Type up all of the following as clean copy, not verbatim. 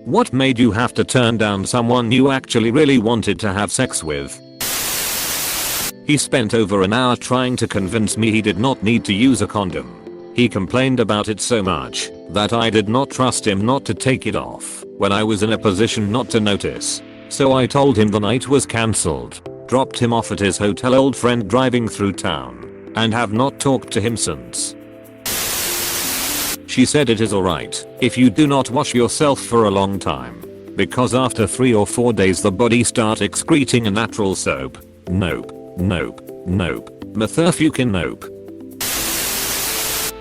What made you have to turn down someone you actually really wanted to have sex with? He spent over an hour trying to convince me he did not need to use a condom. He complained about it so much that I did not trust him not to take it off when I was in a position not to notice. So I told him the night was cancelled, dropped him off at his hotel, old friend driving through town, and have not talked to him since. She said it is alright if you do not wash yourself for a long time, because after 3 or 4 days the body start excreting a natural soap. Nope, nope, nope, methurfucking nope.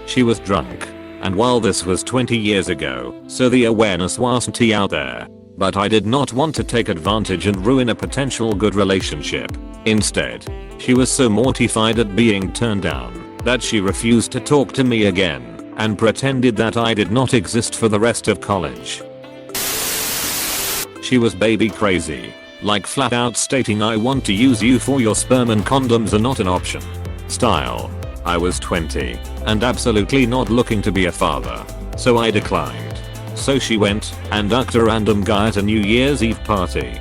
She was drunk, and while this was 20 years ago, so the awareness wasn't out there, but I did not want to take advantage and ruin a potential good relationship. Instead, she was so mortified at being turned down that she refused to talk to me again and pretended that I did not exist for the rest of college. She was baby crazy, like flat out stating I want to use you for your sperm and condoms are not an option style. I was 20 and absolutely not looking to be a father, so I declined. So she went and ducked a random guy at a New Year's Eve party.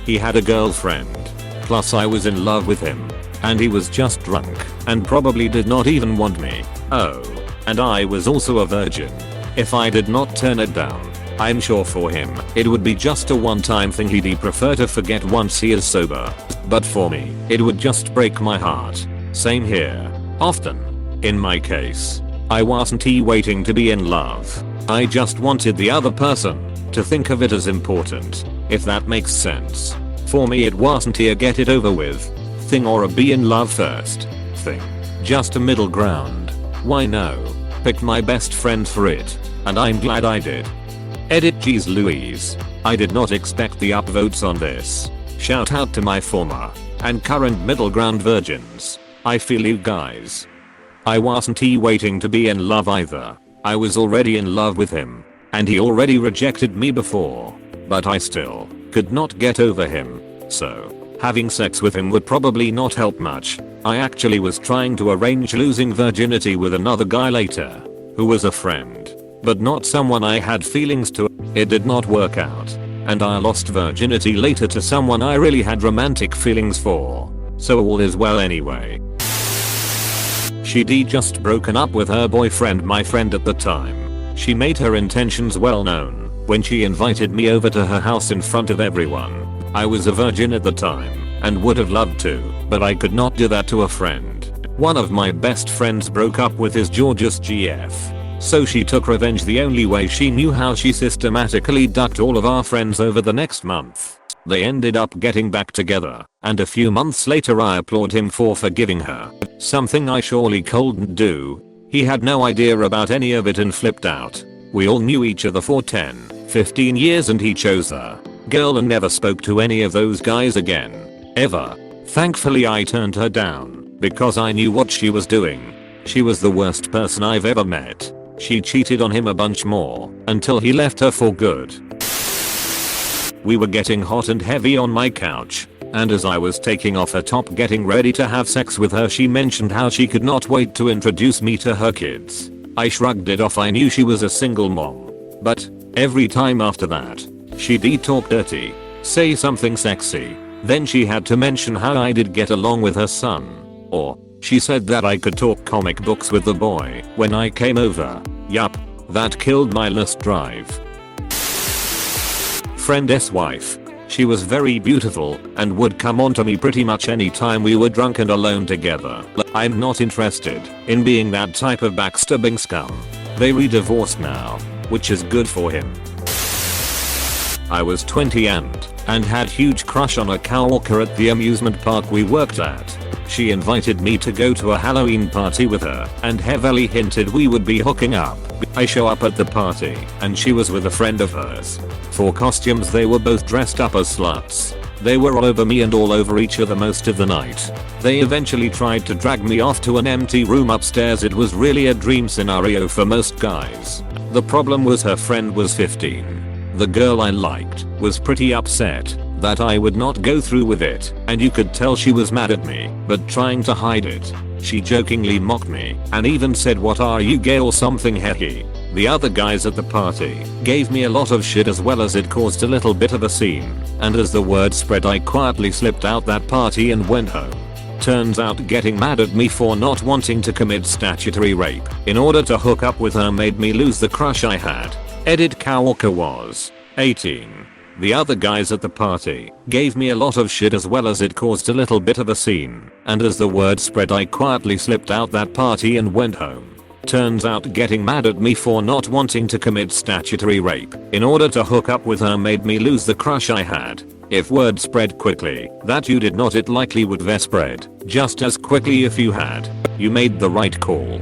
He had a girlfriend, plus I was in love with him, and he was just drunk and probably did not even want me. Oh, and I was also a virgin. If I did not turn it down, I'm sure for him it would be just a one-time thing he'd prefer to forget once he is sober. But for me, it would just break my heart. Same here. Often. In my case, I wasn't waiting to be in love. I just wanted the other person to think of it as important, if that makes sense. For me it wasn't a get it over with thing or a be in love first thing. Just a middle ground. Why no? Picked my best friend for it, and I'm glad I did. Edit Jeez Louise. I did not expect the upvotes on this. Shout out to my former and current middle ground virgins. I feel you guys. I wasn't waiting to be in love either. I was already in love with him, and he already rejected me before, but I still could not get over him, so having sex with him would probably not help much. I actually was trying to arrange losing virginity with another guy later, who was a friend, but not someone I had feelings to. It did not work out, and I lost virginity later to someone I really had romantic feelings for, so all is well anyway. She'd just broken up with her boyfriend, my friend at the time. She made her intentions well known when she invited me over to her house in front of everyone. I was a virgin at the time and would have loved to, but I could not do that to a friend. One of my best friends broke up with his Georgia's GF, so she took revenge the only way she knew how. She systematically ducked all of our friends over the next month. They ended up getting back together, and a few months later I applaud him for forgiving her. Something I surely couldn't do. He had no idea about any of it and flipped out. We all knew each other for 10, 15 years and he chose the girl and never spoke to any of those guys again. Ever. Thankfully I turned her down because I knew what she was doing. She was the worst person I've ever met. She cheated on him a bunch more until he left her for good. We were getting hot and heavy on my couch, and as I was taking off her top getting ready to have sex with her, she mentioned how she could not wait to introduce me to her kids. I shrugged it off. I knew she was a single mom, but every time after that, she'd talk dirty, say something sexy, then she had to mention how I did get along with her son, or she said that I could talk comic books with the boy when I came over. Yup, that killed my lust drive. Friend's wife. She was very beautiful and would come on to me pretty much any time we were drunk and alone together. I'm not interested in being that type of backstabbing scum. They re-divorced now, which is good for him. I was 20 and had huge crush on a coworker at the amusement park we worked at. She invited me to go to a Halloween party with her and heavily hinted we would be hooking up. I show up at the party and she was with a friend of hers. For costumes they were both dressed up as sluts. They were all over me and all over each other most of the night. They eventually tried to drag me off to an empty room upstairs. It was really a dream scenario for most guys. The problem was her friend was 15. The girl I liked was pretty upset that I would not go through with it, and you could tell she was mad at me, but trying to hide it. She jokingly mocked me and even said, "What are you, gay or something?" Hehe. The other guys at the party gave me a lot of shit as well as it caused a little bit of a scene, and as the word spread I quietly slipped out that party and went home. Turns out getting mad at me for not wanting to commit statutory rape in order to hook up with her made me lose the crush I had. Edit Kawaka was 18. The other guys at the party gave me a lot of shit as well as it caused a little bit of a scene, and as the word spread I quietly slipped out that party and went home. Turns out getting mad at me for not wanting to commit statutory rape in order to hook up with her made me lose the crush I had. If word spread quickly that you did not, it likely would have spread just as quickly if you had. You made the right call.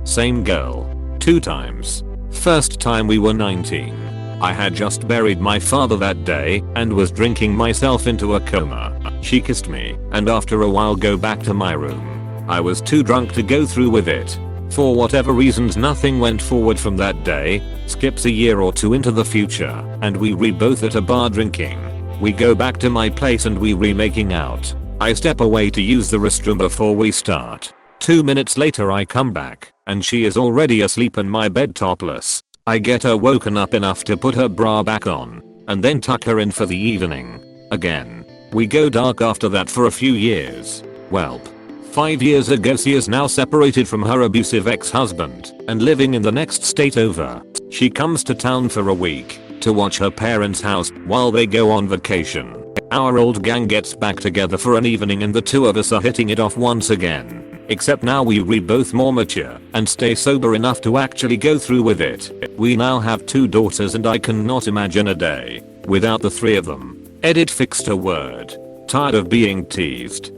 Same girl. 2 times. First time we were 19. I had just buried my father that day and was drinking myself into a coma. She kissed me and after a while go back to my room. I was too drunk to go through with it. For whatever reasons nothing went forward from that day. Skips a year or 2 into the future and we both at a bar drinking. We go back to my place and we making out. I step away to use the restroom before we start. 2 minutes later I come back and she is already asleep in my bed topless. I get her woken up enough to put her bra back on and then tuck her in for the evening. Again. We go dark after that for a few years. Welp. 5 years ago she is now separated from her abusive ex-husband and living in the next state over. She comes to town for a week to watch her parents' house while they go on vacation. Our old gang gets back together for an evening and the 2 of us are hitting it off once again. Except now we both more mature and stay sober enough to actually go through with it. We now have 2 daughters and I cannot imagine a day without the 3 of them. Edit fixed a word. Tired of being teased.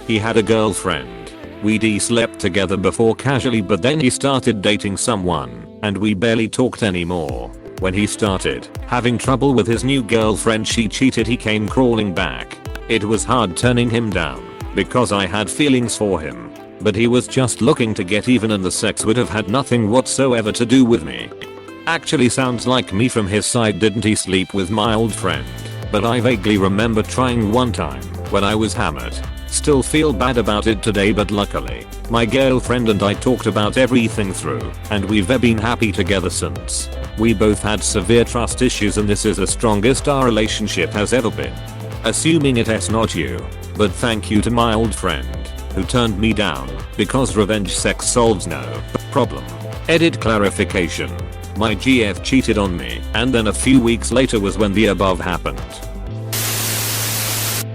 He had a girlfriend. We slept together before casually but then he started dating someone and we barely talked anymore. When he started having trouble with his new girlfriend she cheated, he came crawling back. It was hard turning him down because I had feelings for him, but he was just looking to get even and the sex would have had nothing whatsoever to do with me. Actually sounds like me from his side. Didn't he sleep with my old friend? But I vaguely remember trying one time when I was hammered. Still feel bad about it today but luckily my girlfriend and I talked about everything through and we've been happy together since. We both had severe trust issues and this is the strongest our relationship has ever been. Assuming it's not you, but thank you to my old friend who turned me down because revenge sex solves no problem. Edit clarification. My GF cheated on me and then a few weeks later was when the above happened.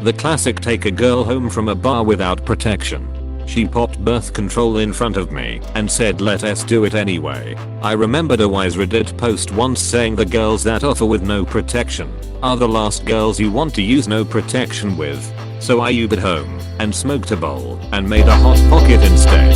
The classic take a girl home from a bar without protection. She popped birth control in front of me and said let us do it anyway. I remembered a wise Reddit post once saying the girls that offer with no protection are the last girls you want to use no protection with. So I Ubered home and smoked a bowl and made a hot pocket instead.